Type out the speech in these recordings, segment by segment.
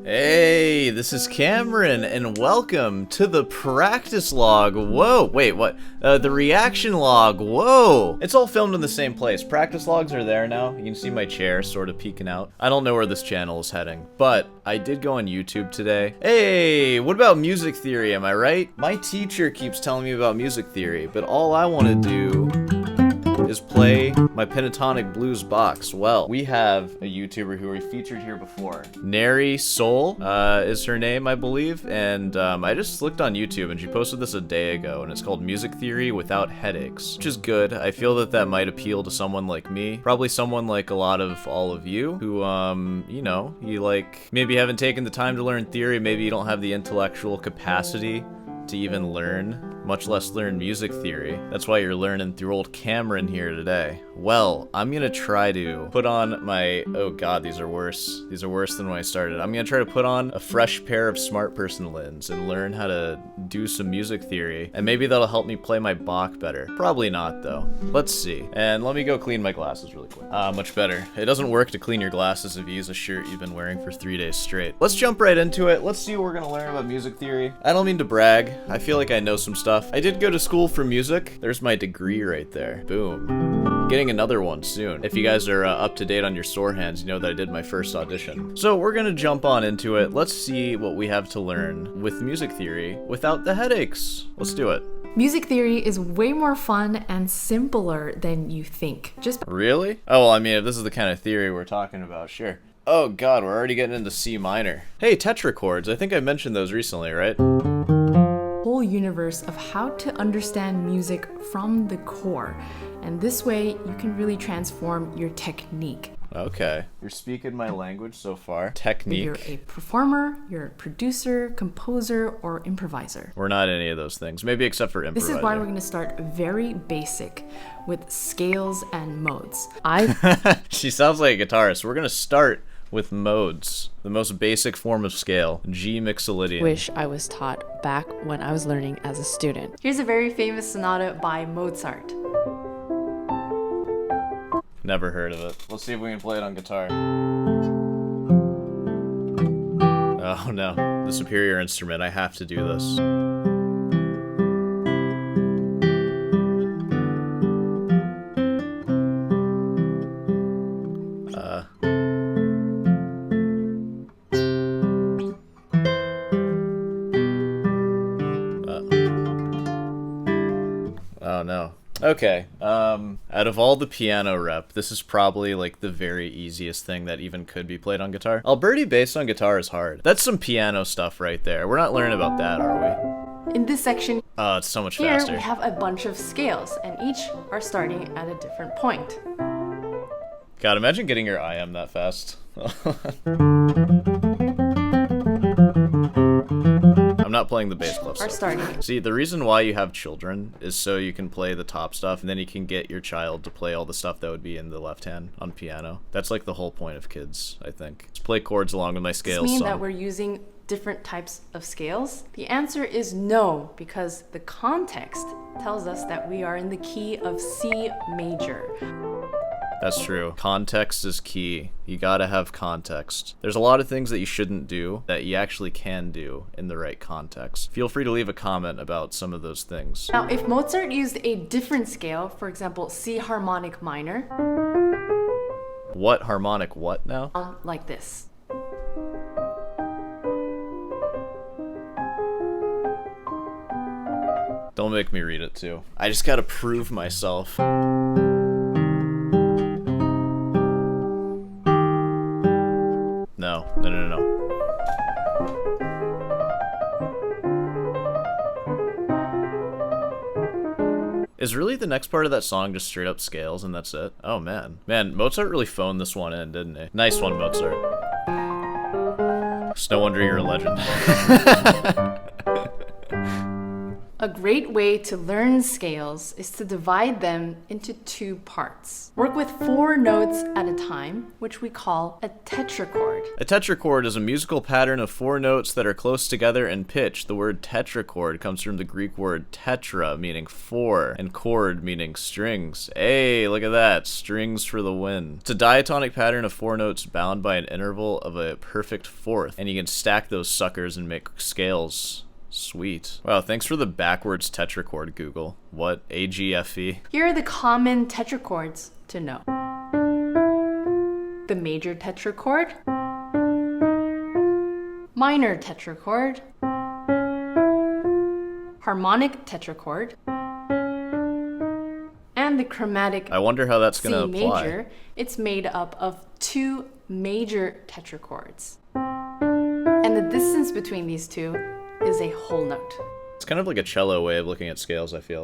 Hey, this is Cameron, and welcome to the practice log. Whoa, wait, what? The reaction log. Whoa! It's all filmed in the same place. Practice logs are there now. You can see my chair sort of peeking out. I don't know where this channel is heading, but I did go on YouTube today. Hey, what about music theory, am I right? My teacher keeps telling me about music theory, but all I want to do is play my pentatonic blues box. Well, we have a YouTuber who we featured here before. Nary Soul is her name, I believe, and I just looked on YouTube and she posted this a day ago, and it's called Music Theory Without Headaches, which is good. I feel that that might appeal to someone like me, probably someone like a lot of all of you who, you know, you like maybe haven't taken the time to learn theory, maybe you don't have the intellectual capacity to even learn, much less learn music theory. That's why you're learning through old Cameron here today. Well, I'm gonna try to put on my, oh god, these are worse. These are worse than when I started. I'm gonna try to put on a fresh pair of smart person lens and learn how to do some music theory, and maybe that'll help me play my Bach better. Probably not though. Let's see. And let me go clean my glasses really quick. Much better. It doesn't work to clean your glasses if you use a shirt you've been wearing for 3 days straight. Let's jump right into it. Let's see what we're gonna learn about music theory. I don't mean to brag. I feel like I know some stuff. I did go to school for music. There's my degree right there. Boom. Getting another one soon. If you guys are up to date on your sore hands, you know that I did my first audition. So we're gonna jump on into it. Let's see what we have to learn with music theory without the headaches. Let's do it. Music theory is way more fun and simpler than you think. Really? Oh, well, I mean, if this is the kind of theory we're talking about, sure. Oh god, we're already getting into C minor. Hey, tetrachords. I think I mentioned those recently, right? Whole universe of how to understand music from the core, and this way you can really transform your technique. Okay, you're speaking my language so far. Technique. You're a performer, you're a producer, composer, or improviser. We're not any of those things, maybe except for improviser. This is why we're going to start very basic with scales and modes. She sounds like a guitarist. We're going to start with modes, the most basic form of scale, G mixolydian. Wish I was taught back when I was learning as a student. Here's a very famous sonata by Mozart. Never heard of it. Let's see if we can play it on guitar. Oh no, the superior instrument. I have to do this. Oh no. Okay, out of all the piano rep, this is probably like the very easiest thing that even could be played on guitar. Alberti bass on guitar is hard. That's some piano stuff right there. We're not learning about that, are we? In this section, oh, it's so much here faster. we have a bunch of scales, and each are starting at a different point. God, imagine getting your IM that fast. I'm not playing the bass clef stuff. Starting. See, the reason why you have children is so you can play the top stuff, and then you can get your child to play all the stuff that would be in the left hand on piano. That's like the whole point of kids, I think. Let's play chords along with my scales. Does this mean that we're using different types of scales? The answer is no, because the context tells us that we are in the key of C major. That's true. Context is key. You gotta have context. There's a lot of things that you shouldn't do that you actually can do in the right context. Feel free to leave a comment about some of those things. Now, if Mozart used a different scale, for example, C harmonic minor. What harmonic what now? Like this. Don't make me read it too. I just gotta prove myself. No. Is really the next part of that song just straight up scales and that's it? Oh man. Man, Mozart really phoned this one in, didn't he? Nice one, Mozart. It's no wonder you're a legend. A great way to learn scales is to divide them into two parts. Work with 4 notes at a time, which we call a tetrachord. A tetrachord is a musical pattern of 4 notes that are close together in pitch. The word tetrachord comes from the Greek word tetra, meaning 4, and chord, meaning strings. Hey, look at that, strings for the win. It's a diatonic pattern of 4 notes bound by an interval of a perfect fourth, and you can stack those suckers and make scales. Sweet. Wow, thanks for the backwards tetrachord, Google. What? AGFE? Here are the common tetrachords to know. The major tetrachord, minor tetrachord, harmonic tetrachord, and the chromatic I wonder how that's going to C apply. major. It's made up of 2 major tetrachords. And the distance between these two is a whole note. It's kind of like a cello way of looking at scales, I feel.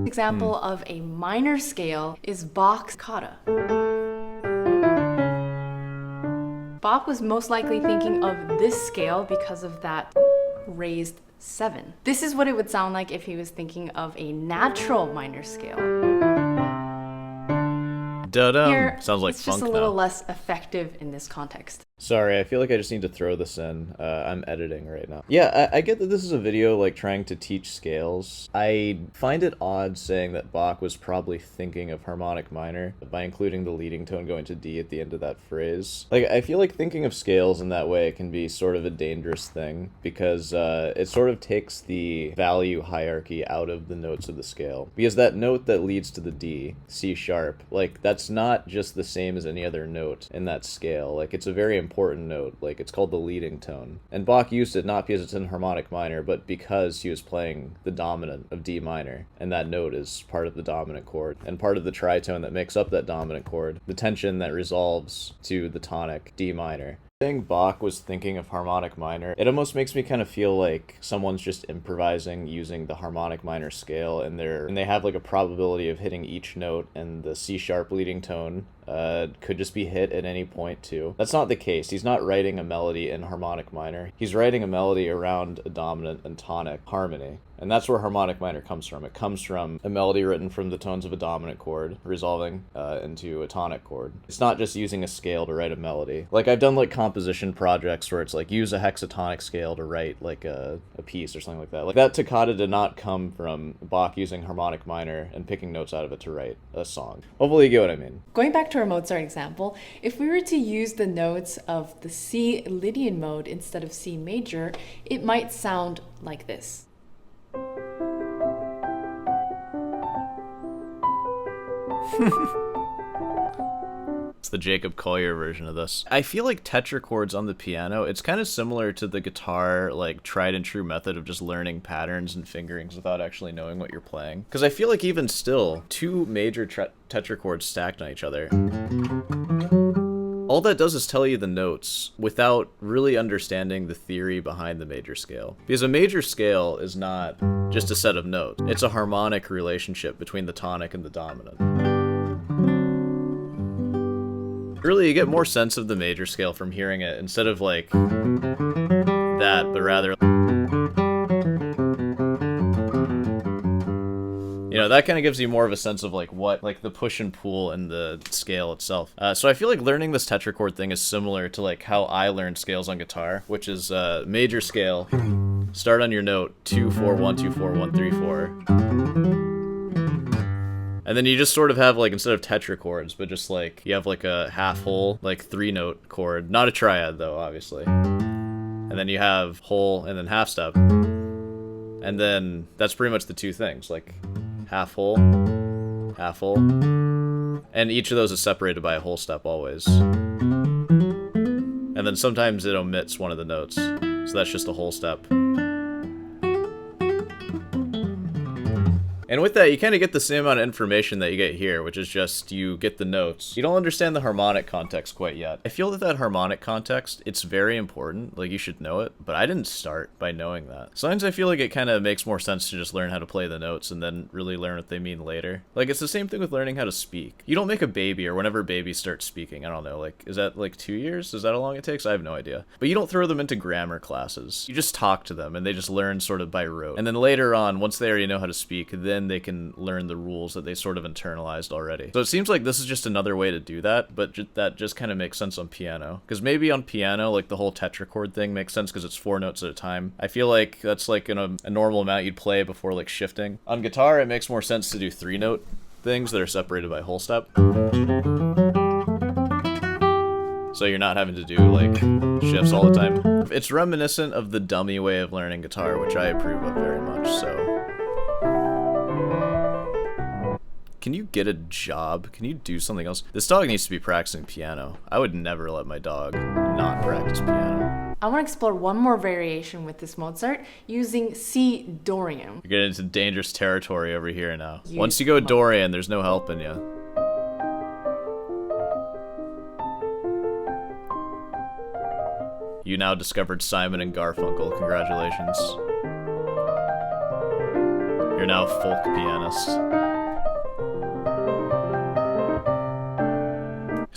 Example of a minor scale is Bach's coda. Bach was most likely thinking of this scale because of that raised 7. This is what it would sound like if he was thinking of a natural minor scale. Here, Sounds like it's funk just a little now. less effective in this context. Sorry, I feel like I just need to throw this in. I'm editing right now. Yeah, I get that this is a video like trying to teach scales. I find it odd saying that Bach was probably thinking of harmonic minor by including the leading tone going to D at the end of that phrase. Like, I feel like thinking of scales in that way can be sort of a dangerous thing because it sort of takes the value hierarchy out of the notes of the scale. Because that note that leads to the D, C sharp, like that's not just the same as any other note in that scale. Like, it's a very important note. Like, it's called the leading tone. And Bach used it not because it's in harmonic minor, but because he was playing the dominant of D minor, and that note is part of the dominant chord, and part of the tritone that makes up that dominant chord, the tension that resolves to the tonic D minor. Saying Bach was thinking of harmonic minor, it almost makes me kind of feel like someone's just improvising using the harmonic minor scale, and they have like a probability of hitting each note, and the C sharp leading tone could just be hit at any point too. That's not the case. He's not writing a melody in harmonic minor. He's writing a melody around a dominant and tonic harmony. And that's where harmonic minor comes from. It comes from a melody written from the tones of a dominant chord, resolving into a tonic chord. It's not just using a scale to write a melody. Like, I've done like composition projects where it's like use a hexatonic scale to write like a piece or something like that. Like, that toccata did not come from Bach using harmonic minor and picking notes out of it to write a song. Hopefully you get what I mean. Going back to our Mozart example, if we were to use the notes of the C Lydian mode instead of C major, it might sound like this. It's the Jacob Collier version of this. I feel like tetrachords on the piano, it's kind of similar to the guitar, like, tried and true method of just learning patterns and fingerings without actually knowing what you're playing. Because I feel like even still, 2 major tetrachords stacked on each other, all that does is tell you the notes without really understanding the theory behind the major scale. Because a major scale is not just a set of notes. It's a harmonic relationship between the tonic and the dominant. Really, you get more sense of the major scale from hearing it instead of like that, but rather, you know, that kind of gives you more of a sense of like what, like the push and pull in the scale itself. So I feel like learning this tetrachord thing is similar to like how I learned scales on guitar, which is major scale, start on your note 2 4 1 2 4 1 3 4. And then you just sort of have, like, instead of tetrachords, but just, like, you have, like, a half-whole, like, 3-note chord. Not a triad, though, obviously. And then you have whole and then half-step. And then that's pretty much the 2 things, like, half-whole, half-whole. And each of those is separated by a whole step always. And then sometimes it omits one of the notes. So that's just a whole step. And with that, you kind of get the same amount of information that you get here, which is just you get the notes. You don't understand the harmonic context quite yet. I feel that harmonic context, it's very important, like you should know it, but I didn't start by knowing that. Sometimes I feel like it kind of makes more sense to just learn how to play the notes and then really learn what they mean later. Like, it's the same thing with learning how to speak. You don't make a baby, or whenever babies start speaking, I don't know, like, is that like 2 years? Is that how long it takes? I have no idea. But you don't throw them into grammar classes. You just talk to them, and they just learn sort of by rote. And then later on, once they already know how to speak, then they can learn the rules that they sort of internalized already. So it seems like this is just another way to do that, but that just kind of makes sense on piano. Because maybe on piano, like, the whole tetrachord thing makes sense because it's 4 notes at a time. I feel like that's like a normal amount you'd play before, like, shifting. On guitar, it makes more sense to do 3-note things that are separated by whole step. So you're not having to do, like, shifts all the time. It's reminiscent of the dummy way of learning guitar, which I approve of very much, so... Can you get a job? Can you do something else? This dog needs to be practicing piano. I would never let my dog not practice piano. I want to explore one more variation with this Mozart using C Dorian. You're getting into dangerous territory over here now. Once you go Dorian, there's no helping you. You now discovered Simon and Garfunkel. Congratulations. You're now a folk pianist.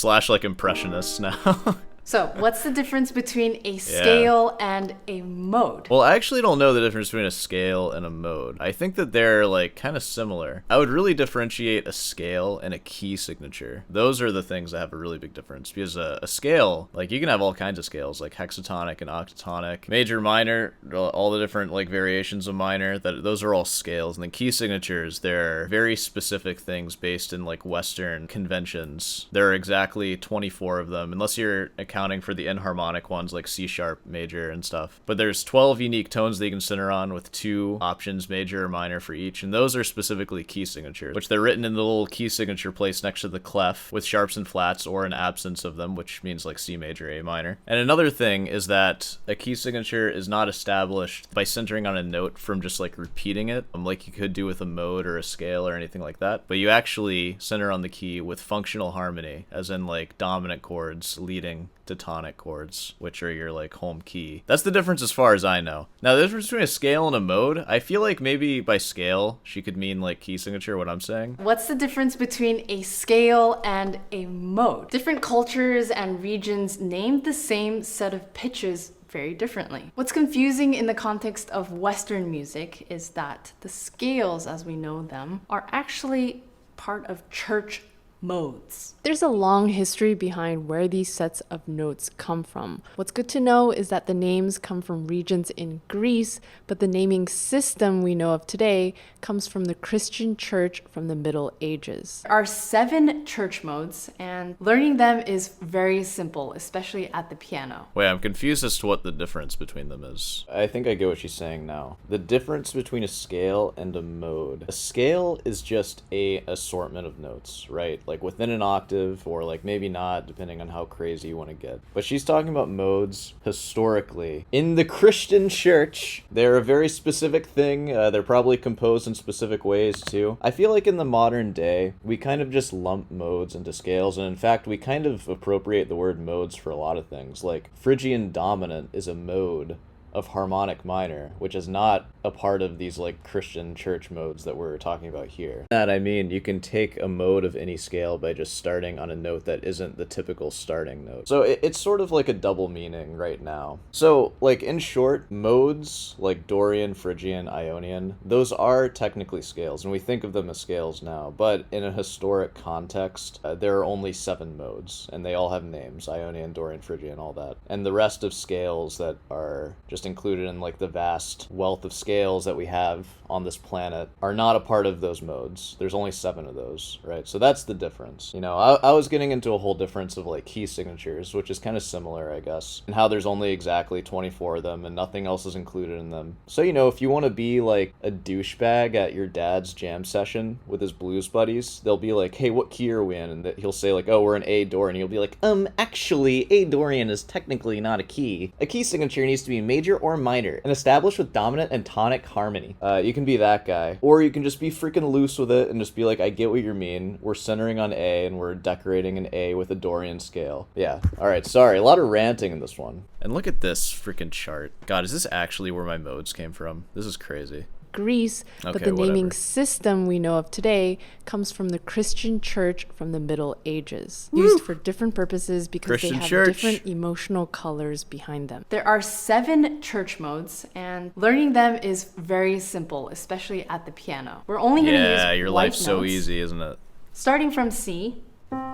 / like impressionist now. So, what's the difference between a scale and a mode? Well, I actually don't know the difference between a scale and a mode. I think that they're, like, kind of similar. I would really differentiate a scale and a key signature. Those are the things that have a really big difference. Because a scale, like, you can have all kinds of scales, like hexatonic and octatonic, major, minor, all the different, like, variations of minor. Those are all scales. And then key signatures, they're very specific things based in, like, Western conventions. There are exactly 24 of them, unless you're accounting for the enharmonic ones like C sharp major and stuff. But there's 12 unique tones that you can center on with 2 options, major or minor, for each, and those are specifically key signatures, which they're written in the little key signature place next to the clef with sharps and flats or an absence of them, which means like C major, A minor. And another thing is that a key signature is not established by centering on a note from just like repeating it, like you could do with a mode or a scale or anything like that, but you actually center on the key with functional harmony, as in like dominant chords leading to tonic chords, which are your like home key. That's the difference as far as I know. Now, the difference between a scale and a mode, I feel like maybe by scale she could mean like key signature, what I'm saying. What's the difference between a scale and a mode? Different cultures and regions named the same set of pitches very differently. What's confusing in the context of Western music is that the scales as we know them are actually part of church modes. There's a long history behind where these sets of notes come from. What's good to know is that the names come from regions in Greece, but the naming system we know of today comes from the Christian church from the Middle Ages. There are 7 church modes, and learning them is very simple, especially at the piano. Wait, I'm confused as to what the difference between them is. I think I get what she's saying now. The difference between a scale and a mode. A scale is just a assortment of notes, right? Like within an octave, or like maybe not, depending on how crazy you want to get. But she's talking about modes historically. In the Christian church, they're a very specific thing. They're probably composed in specific ways too. I feel like in the modern day, we kind of just lump modes into scales, and in fact, we kind of appropriate the word modes for a lot of things. Like Phrygian dominant is a mode of harmonic minor, which is not a part of these like Christian church modes that we're talking about here. That I mean, you can take a mode of any scale by just starting on a note that isn't the typical starting note. So it's sort of like a double meaning right now. So like in short, modes like Dorian, Phrygian, Ionian, those are technically scales, and we think of them as scales now, but in a historic context, there are only 7 modes, and they all have names: Ionian, Dorian, Phrygian, all that. And the rest of scales that are just included in like the vast wealth of scales that we have on this planet are not a part of those modes. There's only 7 of those, right? So that's the difference. You know, I was getting into a whole difference of like key signatures, which is kind of similar, I guess, and how there's only exactly 24 of them and nothing else is included in them. So, you know, if you want to be like a douchebag at your dad's jam session with his blues buddies, they'll be like, hey, what key are we in? And he'll say like, oh, we're in A Dorian. You'll be like, actually, A Dorian is technically not a key. A key signature needs to be major or minor and established with dominant and tonic harmony. You can be that guy. Or you can just be freaking loose with it and just be like, I get what you mean. We're centering on A and we're decorating an A with a Dorian scale. Yeah. Alright, sorry. A lot of ranting in this one. And look at this freaking chart. God, is this actually where my modes came from? This is crazy. Greece, but Okay, the naming whatever. system we know of today comes from the Christian church from the Middle Ages, used for different purposes because Christian they have church. different emotional colors behind them. There are 7 church modes, and learning them is very simple, especially at the piano. We're only going to use Yeah, your white life's so notes, easy, isn't it? starting from C,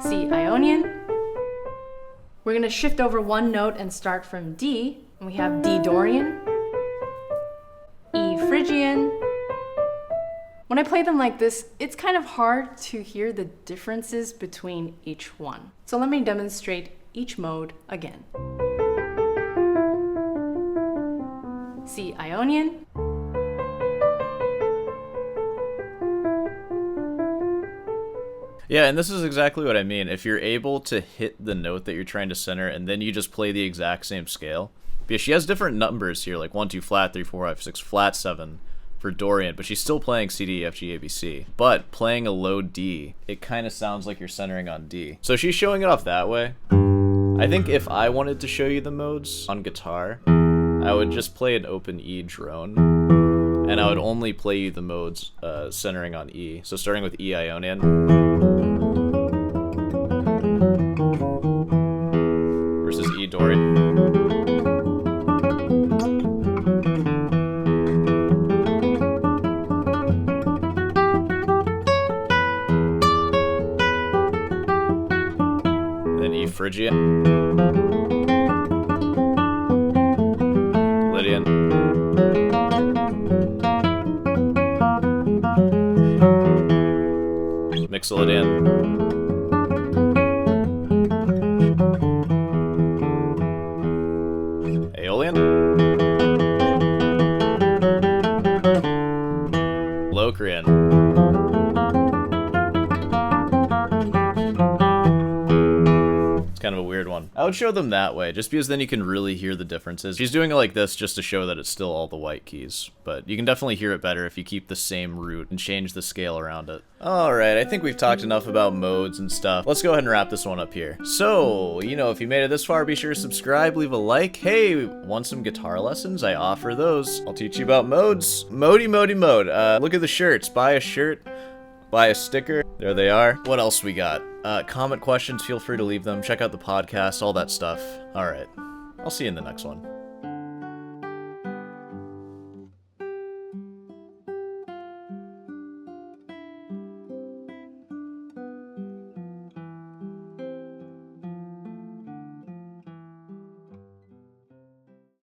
C Ionian. We're going to shift over one note and start from D, and we have D Dorian, E Phrygian. When I play them like this, it's kind of hard to hear the differences between each one. So let me demonstrate each mode again. C Ionian, Yeah, and this is exactly what I mean. If you're able to hit the note that you're trying to center and then you just play the exact same scale. Because she has different numbers here, like 1, 2, flat, 3, 4, 5, 6, flat 7 for Dorian, but she's still playing C, D, F, G, A, B, C. But playing a low D, it kind of sounds like you're centering on D. So she's showing it off that way. I think if I wanted to show you the modes on guitar, I would just play an open E drone. And I would only play you the modes centering on E. So starting with E Ionian. Versus E Dorian. Then E Phrygian. Lydian. Mixolydian. Aeolian. Locrian. It's kind of a weird one. I would show them that way, just because then you can really hear the differences. She's doing it like this just to show that it's still all the white keys, but you can definitely hear it better if you keep the same root and change the scale around it. Alright, I think we've talked enough about modes and stuff. Let's go ahead and wrap this one up here. So, if you made it this far, be sure to subscribe, leave a like. Hey, want some guitar lessons? I offer those. I'll teach you about modes. Mode. Look at the shirts. Buy a shirt. Buy a sticker. There they are. What else we got? Comment questions, feel free to leave them. Check out the podcast, all that stuff. Alright. I'll see you in the next one.